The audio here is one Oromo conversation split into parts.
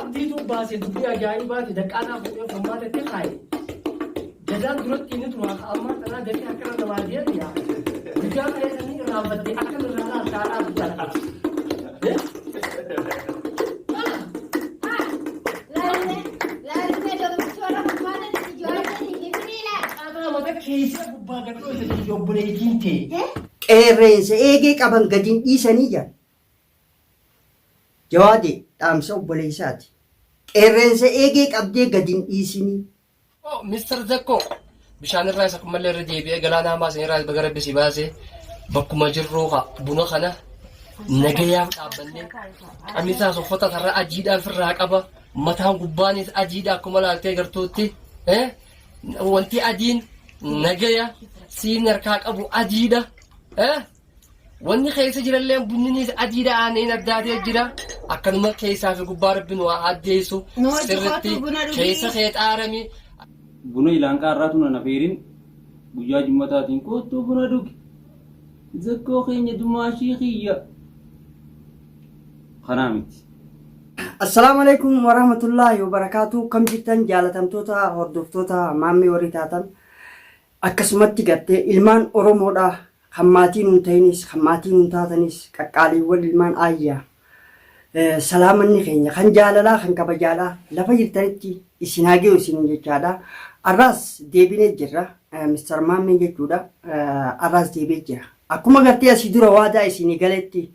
abdii dubbase dubbii ajaa'ibaati daqaanaa fuudhee furmaata itti kaaye jadaan duratti inni tura amma tanaa dafee akkana namaa deemu yaa guyyaa fayyadanii irraanfattee akka irraa alkaadhaa guddaadha. Qeerreensa eegee qaban gadiin dhiisanii jiran. Jawaadee dhaamsa obboleessaati. Qeerreensa eegee qabdee gadiin dhiisinii. Mister Zakko bishaan irraa isa kummallee irra deebi'ee galaana hamaa isin irraa bagara bisi baasee bakkuma jirruu buna kana nagayaaf dhaabbannee qamisaas uffata irraa ajiidhaan firraa qaba mataan gubbaanis ajiidha akkuma laaltee gartuutti wanti adiin nagaya siin harkaa qabu adiidha wanni keessa jirallee bunninis adiidha aaneen addaatee jira akkanuma keessaa fi gubbaa rabbiin waa addeessu sirritti keessa keexaarami. Buna ilaan qaarraatu na nafeerin guyyaa jimmataatiin koottoo buna dhugi zakkoo keenya dumaashii kiyya kanaa miti. Assalamu alaikum warahmatullahi wabarakatuh. Kam jirtan jaalatamtoota hordoftoota maammee warri taatan akkasumatti gartee ilmaan Oromoodha kan maatiin hin ta'inis kan maatiin hin taatanis qaqqaaliiwwan ilmaan ayyaa salaamanni keenya kan jaalalaa kan kabajaalaa lafa jirtanitti isin hagee isin jechaadha. Arras deebinee jirra Mr. Maammee jechuudha. Arras deebee jira. Akkuma gartee asii dura waadaa isinii galetti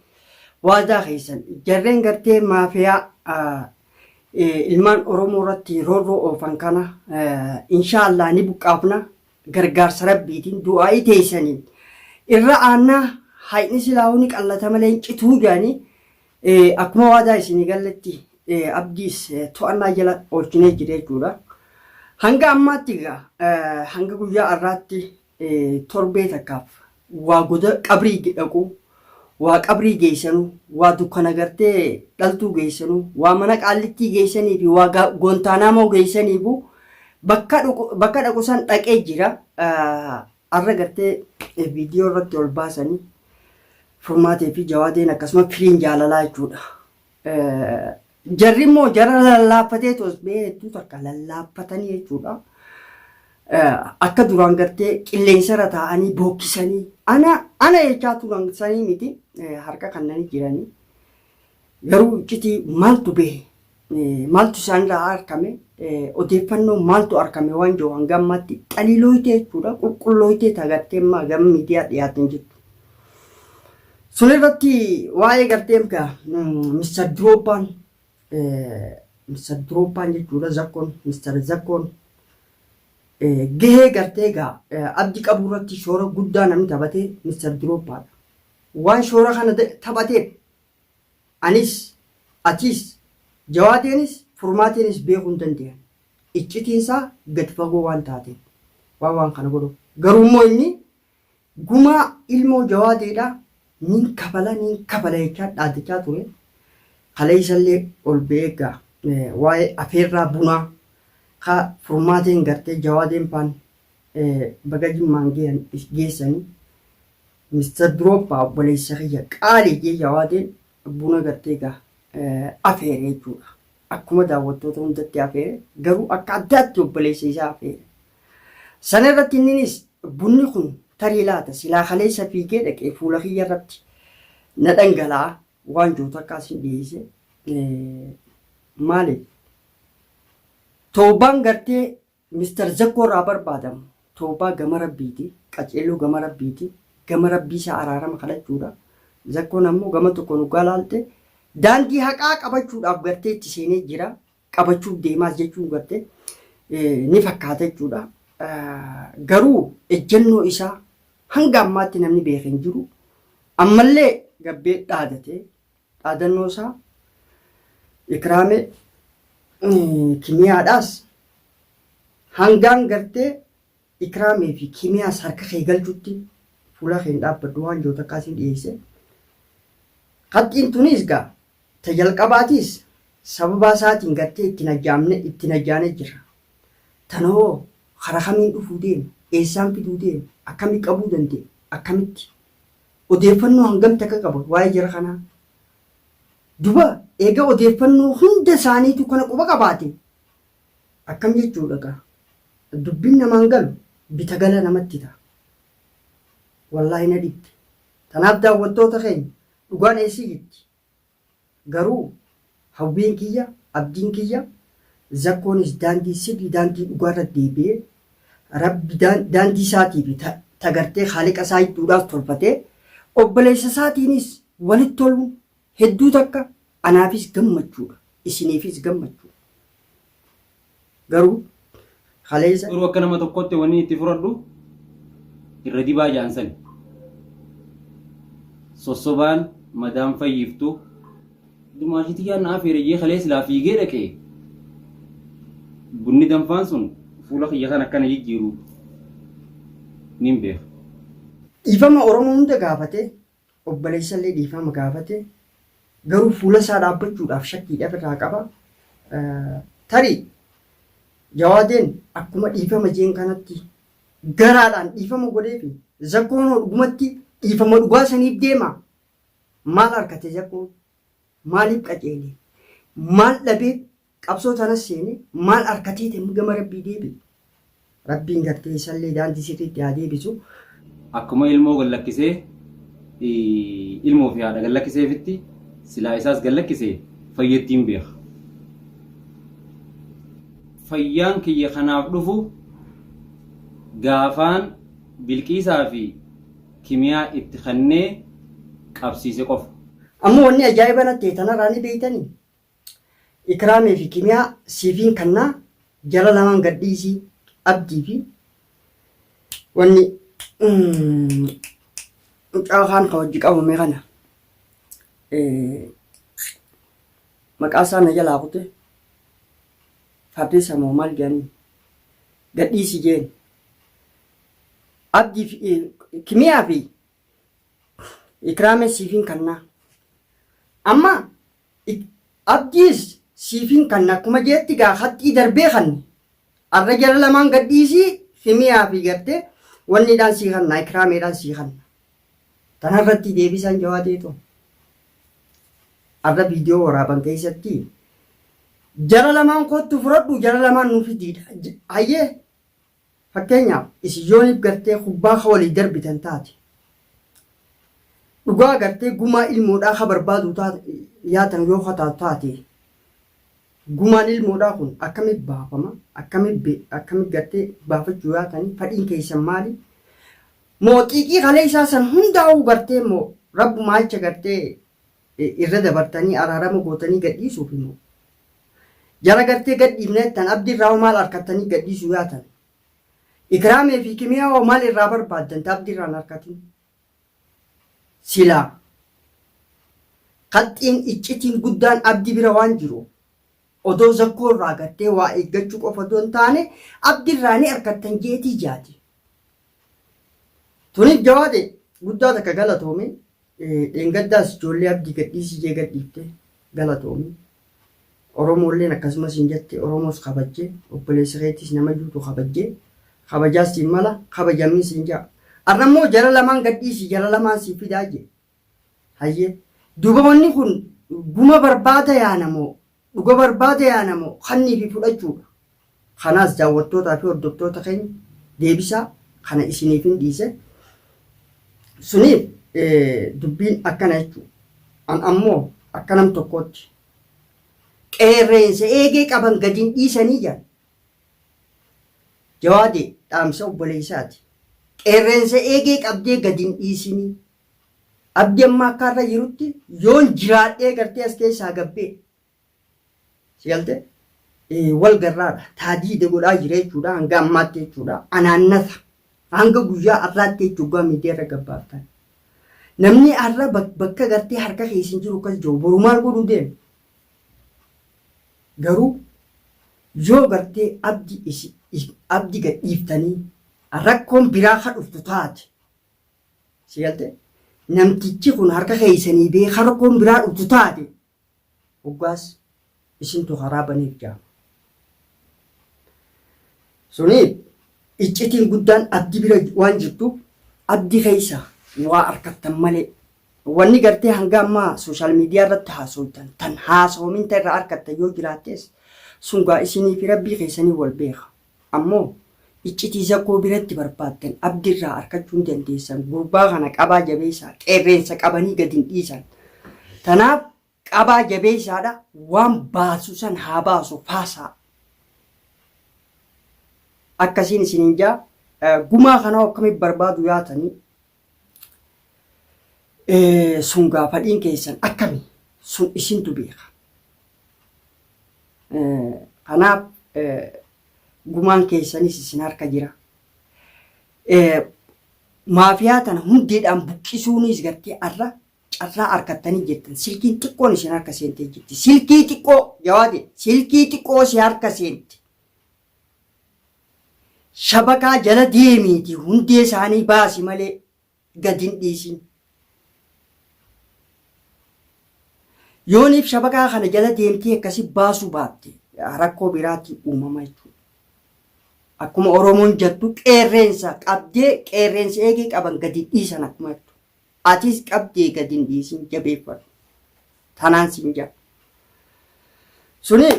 waadaa keessan jarreen gartee maafiyaa ilmaan Oromoo irratti roorroo oofan kana inshaallah ni buqqaafna gargaarsa rabbiitiin du'aa'ii teessaniin irra aannaa hayni silaa'uu ni qallata malee cituu jaanii akkuma waadaa isinii galetti abdiis to'annaa jala oolchinee jira jechuudha. Hanga ammaatti hanga guyyaa har'aatti torbee takkaaf waa goda qabrii dhaqu waa qabrii geessanu waa dukkana gartee dhaltuu geessanu waa mana qaallittii geessanii fi waa goontaanaamoo geessaniifu bakka dhaqu san dhaqee jira. Har'a gartee viidiyoo irratti ol baasanii furmaatee fi jawaadeen akkasuma firiin jaalalaa jechuudha. Jarri immoo jara lallaaffatee tos bee hedduu takka lallaaffatanii jechuudha. Akka duraan gartee qilleensa irra taa'anii bookkisanii ana jechaa turan sanii miti harka kannanii jiranii. Garuu iccitii maaltu bahe maaltu isaanirraa argame odeeffannoo maaltu argame waan jiru hanga ammaatti xaliilooyitee jechuudha. Qulqullooyitee tagartee ammaa gama miidiyaa dhiyaatin jirtu. Sun irratti waa'ee gartee Mr. Droppaan jechuudha Zakkoon Mr. Zakkoon gahee gartee abdii qabu irratti shoora guddaa namni taphatee Mr. Droppaadha. Waan shoora kana taphateef anis atis jawaadeenis furmaateenis beekuu hin dandeenye. Iccitiinsaa gad fagoo waan taateef waan kana godhu. Garuu immoo inni gumaa ilmoo jawaadeedha nin kabala jechaa dhaadachaa ture. Kaleessallee ol beekaa waa'ee afeerraa bunaa ka furmaateen gartee jawaadeen paan bagajimmaan geessanii Mr. Droppaa obboleessa kiyya qaalii jee jawaadeen buna gartee afeere jechuudha. Akkuma daawwattoota hundatti afeere garuu akka addaatti obboleessa isaa afeere. Sana irratti inninis bunni kun tarii laata silaa kaleessa fiigee dhaqee fuula kiyya irratti na dhangala'aa waan joota akkas hin dhiyeesse maaliif toobaan gartee Mr. Zakkoo irraa barbaadamu toobaa gama rabbiiti qaceelloo gama rabbiiti gama rabbii isaa araarama kadhachuudha. Zakkoon ammoo gama tokko nu galaalte daandii haqaa qabachuudhaaf gartee itti seenee jira qabachuuf deemaas jechuun gartee ni fakkaata jechuudha. Garuu ejjennoo isaa hanga ammaatti namni beekan jiru ammallee gabbee dhaadatee dhaadannoo isaa ikraame kimiyaadhaas hangaan gartee ikraamee fi kimiyaas harka kee galchutti fuula keen dhaabbaddu waan joota akkasiin dhiyeesse. Qaxxiin tunis tajalqabaatiis sababa isaatiin gartee itti najjaane jira. Tanoo karaa kamiin dhufuu deemu eessaan fiduu deemu akkamii qabuu dandeenya akkamitti odeeffannoo hangamti akka qabu waa'ee jara kanaa Duba eega odeeffannoo hunda isaaniitu kana quba qabaate akkam jechuudha gaa. Dubbiin namaan galu bita gala namatti ta'a. Wallaahi na dhibde. Tanaaf daawwattoota keenya dhugaan eessii jirti. Garuu hawwiin kiyya abdiin kiyya zakkoonis daandii sirrii daandii dhugaarra deebi'ee rabbi daandii isaatii fi tagartee haaliqa isaa hidduudhaaf tolfatee obboleessa isaatiinis walitti toluun hedduu takka anaafis gammachuudha isiniifis gammachuudha. Garuu haleessa Yeroo akka nama tokkotti wanni itti fudhadhu irra dibaa jaansani. Sossobaan madaan fayyiftu dimaashitii yaadna afeere jee kalee silaa fiigee dhaqee bunni danfaan sun fuula kiyya kan akkana jijjiiru nin beeka. dhiifama Oromoo hunda gaafate obboleessa illee dhiifama gaafate garuu fuula isaa dhaabbachuudhaaf shakkiidhaaf irraa qaba. Tarii jawaadeen akkuma dhiifama jeen kanatti garaadhaan dhiifama godhee fi zakkoon dhugumatti dhiifama dhugaa saniif deema. Maal harkate zakkoon? Maaliif qaceele? Maal dhabee qabsoo tanas seene? Maal harkatee ta'e gama rabbii deebi? Rabbiin gartee isallee daandii sirriitti haa deebisu. Akkuma ilmoo gallakkisee ilmoo fi haadha gallakkiseefitti silaa isaas gallakkisee fayyattiin beeka. Fayyaan kiyya kanaaf dhufu gaafaan bilqiisaa fi kimiyaa itti kannee qabsiise qofa. Ammoo wanni ajaa'iba natti tanarraa ni beeytanii ikraamee fi kimiyaa siifiin kannaa jala lamaan gadhiisii abdii fi wanni caakaan ka wajji qabame kana maqaa isaa na jalaa kute Fardisa moo maal jedhanii gadhiisi jeen abdii fi kimiyaa fi ikraamee siifiin kannaa amma abdiis siifiin kannaa akkuma jeetti gaa haxxii darbee kanne arra jala lamaan gadhiisii kimiyaa fi gartee wanniidhaan sii kannaa ikraameedhaan sii kannaa tanarratti deebisaan jawaateetu arra viidiyoo waraaban keessatti jara lamaan kottu fudhadhu jara lamaan nuuf fidiidha. Hayyee fakkeenyaaf isiyyooniif gartee kubbaa ka walii darbitan taate dhugaa gartee gumaa ilmoodhaa ka barbaadu yaatan yoo kataatu taate gumaan ilmoodhaa kun akkamitti baafama akkamitti gartee baafachuu yaatanii fadhiin keessan maali moo xiiqii kalee isaa san hundaa'uu gartee moo rabbu maalcha gartee irra dabartanii araarama gootanii gadhiisuuf immoo jara gartee gadhiifneettan abdii irraa maal harkattanii gadhiisuu yaatan ikraamee fi kimiyaa maal irraa barbaaddan abdii irraan harkatin silaa qaxxiin iccitiin guddaan abdii bira waan jiru odoo zakkoo irraa gartee waa eeggachuu qofa odoo hin taane abdii irraa ni harkattan jeetii jaati. Tuniif jawaade guddaa takka galatoome dheengaddaas ijoollee abdii gadhiisii jee gadhiifte galatoome. Oromoolleen akkasumas hin jette Oromoos kabajjee obboleessa keettis nama juutu kabajjee kabajaas siin mala kabajamni siin jaa. Arrammoo jara lamaan gadhiisii jara lamaan sii fidaa jee. Hayyee duuba wanni kun guma barbaada yaanamoo dhuga barbaada yaanamoo kannii fi fudhachuudha. Kanaas daawwattootaa fi hordoftoota keenya deebisaa kana isiniif hin dhiise. Suniif dubbiin akkana jechuudha. An ammoo akka nam tokkootti qeerreensa eegee qaban gadiin dhiisanii jiran. Jawaade dhaamsa obboleessaati. Qeerreensa eegee qabdee gadiin dhiisinii. Abdii amma akka irra jirutti yoon jiraadhee gartee as keessaa gabbee. Sigalte wal garraadha. Taadii godhaa jira jechuudha hanga ammaatti jechuudha. Anaannata hanga guyyaa har'aatti jechuudha miidiyaa irra gabbaaftan. Namni har'a bakka gartee harka keessin jiru akkas jiru boru maal godhuu deema. Garuu yoo gartee abdii gadhiiftanii rakkoon biraa ka dhuftu taate sigalte namtichi kun harka keessanii beeka rakkoon biraa dhuftu taate hoggaas isintu karaa baneef jaama. Suniif iccitiin guddaan abdii bira waan jirtuuf abdii keessa waa harkattan malee wanni gartee hanga ammaa sooshaal miidiyaa irratti haasoftan tan haasoominta irraa harkatta yoo jiraattes sun gaa isinii fi rabbii keessanii wal beeka. Ammoo iccitii zakkoo biratti barbaaddan abdiirraa harkachuu hin dandeessan. Gurbaa kana qabaa jabeessaa qeerreensa qabanii gadi hin dhiisan. Tanaaf qabaa jabeessaadha waan baasu san haa baasu faasaa. Akkasiin isiniin jaa gumaa kanaa akkamitti barbaadu yaatanii sun gaafadhiin keessan akkami sun isintu beeka. Kanaaf gumaan keessanis isin harka jira. Maafiyaa tana hundeedhaan buqqisuunis gartee arra carraa harkattanii jettan silkiin xiqqoon isin harka seentee jirti. Silkii xiqqoo jawaade silkii xiqqoo si harka seenti. Shabakaa jala deemiiti hundee isaanii baasi malee gadi hin dhiisin. Yooniif shabakaa kana jala deemtee akkasii baasuu baatte rakkoo biraatti uumama jechuudha. Akkuma Oromoon jettu qeerreensa qabdee qeerreensa eegee qaban gadi dhiisan akkuma jettu. Atis qabdee gadi hin dhiisin jabeeffatu. Tanaan siin jaa. Suni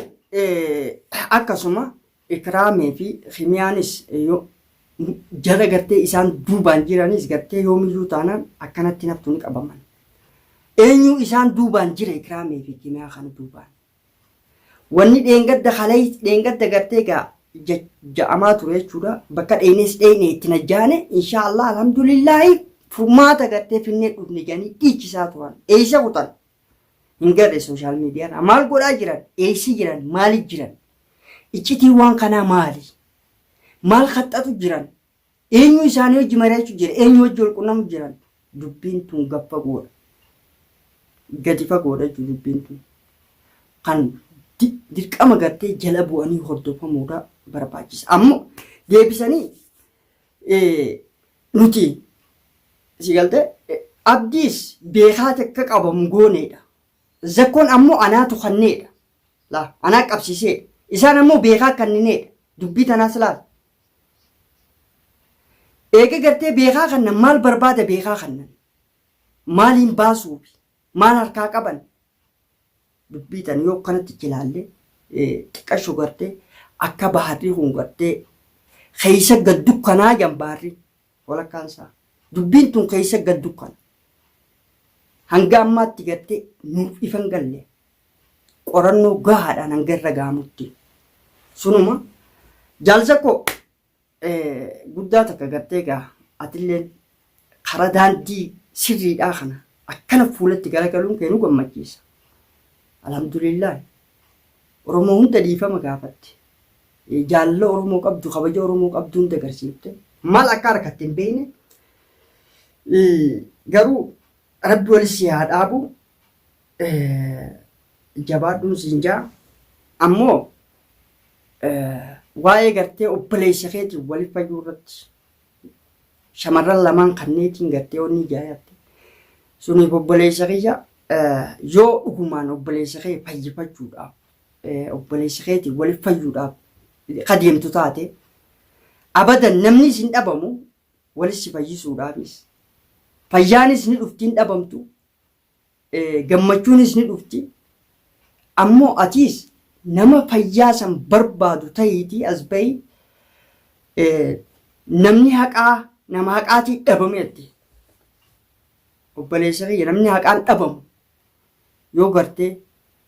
akkasuma Ikraamee fi Himiyaanis jara gartee isaan duubaan jiranis gartee yoomiyyuu taanaan akkanatti naftu ni qabaman. Eenyu isaan duubaan jira Ikraamee fi Himiyaa kana duubaan. Wanni dheengadda gartee gaa ja'amaa ture jechuudha. Bakka dheenes dheene itti najjaane inshaallah alhamdulillahi furmaata gartee finnee dhufne janii dhiichisaa turan. Eeysa kutan hin garre sooshaal miidiyaa maal godhaa jiran eeysi jiran maaliif jiran. Iccitii waan kanaa maali? Maal kaxxatu jiran? Eenyu isaanii hojii mari'achuu jira? Eenyu hojii wal quunnamu jiran? Dubbiin tun gaffa godha. Gadi fagoodha jechuudha dubbiin tun. Kan dirqama gartee jala bu'anii hordofamuudha barbaachisa. Ammoo deebisanii nuti si galtee abdiis beekaa takka qabamu gooneedha. Zakkoon ammoo anaatu kanneedha. Laa anaa qabsiiseedha. Isaan ammoo beekaa kannineedha. Dubbii tanaas laata. Eega gartee beekaa kannan maal barbaada beekaa kannan? Maaliin baasuufi? Maal harkaa qaban? Dubbii tan yoo kanatti ilaalle xiqqashu gartee akka baharrii kun gartee keessa gad dukkanaa jambaarri walakkaan isaa. Dubbiin tun keessa gad dukkana. Hanga ammaatti gartee nuuf ifan galle qorannoo gahaadhaan hanga irra gaamutti. Sunuma jaalsakko guddaa takka gartee gaa atilleen karaa daandii sirriidhaa kana akkana fuulatti garagaluun kee nu gammachiisa. Alhamdulillah. Oromoo hunda dhiifama gaafatte. Jaalala Oromoo qabdu kabaja Oromoo qabdu hunda agarsiifte. Maal akka harkatti hin beekne garuu rabbi walis yaa dhaabu jabaadhuun siin jaa. Ammoo waa'ee gartee obboleessa keetiin waliif fayyuu irratti shamarran lamaan kanneetiin gartee onni jaayatte. Suniif obboleessa kiyya yoo dhugumaan obboleessa kee fayyifachuudhaaf obboleessa keetiin waliif fayyuudhaaf kadeemtu taate abadan namni isin dhabamu walis si fayyisuudhaafis fayyaanis ni dhufti hin dhabamtu gammachuunis ni dhufti. Ammoo atiis nama fayyaa san barbaadu ta'iitii as bahi namni haqaa nama haqaatii dhabameetti. Obboleessa kiyya namni haqaan dhabamu yoo gartee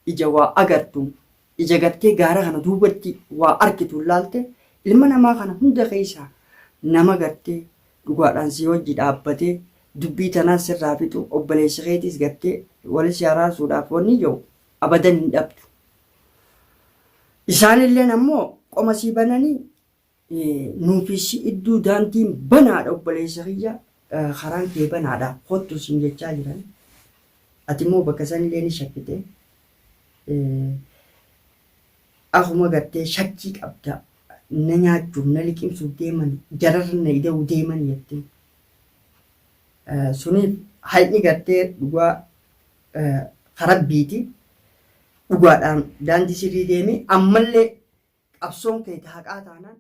ija waa agartu ija gartee gaara kana duubatti waa argitu laalte ilma namaa kana hunda keessaa nama gartee dhugaadhaan si wajji dhaabbatee dubbii tanaan sirraa fixu obboleessa keetis gartee walis araarsuudhaaf wanni jiru abadan hin dhabdu. Isaanilleen ammoo qoma sii bananii nuufisi iddoo daandiin banaadha obboleessa kiyya karaan kee banaadha kottu siin jechaa jiran. Ati immoo bakka sanillee ni shakkite. Akkuma gartee shakkii qabda na nyaachuuf na liqimsuuf deeman jararra na ida'uu deeman jettee. Suniif haalli gartee dhugaa karabbiiti. Dhugaadhaan daandii sirrii deemee ammallee qabsoon kee haqaa taanaan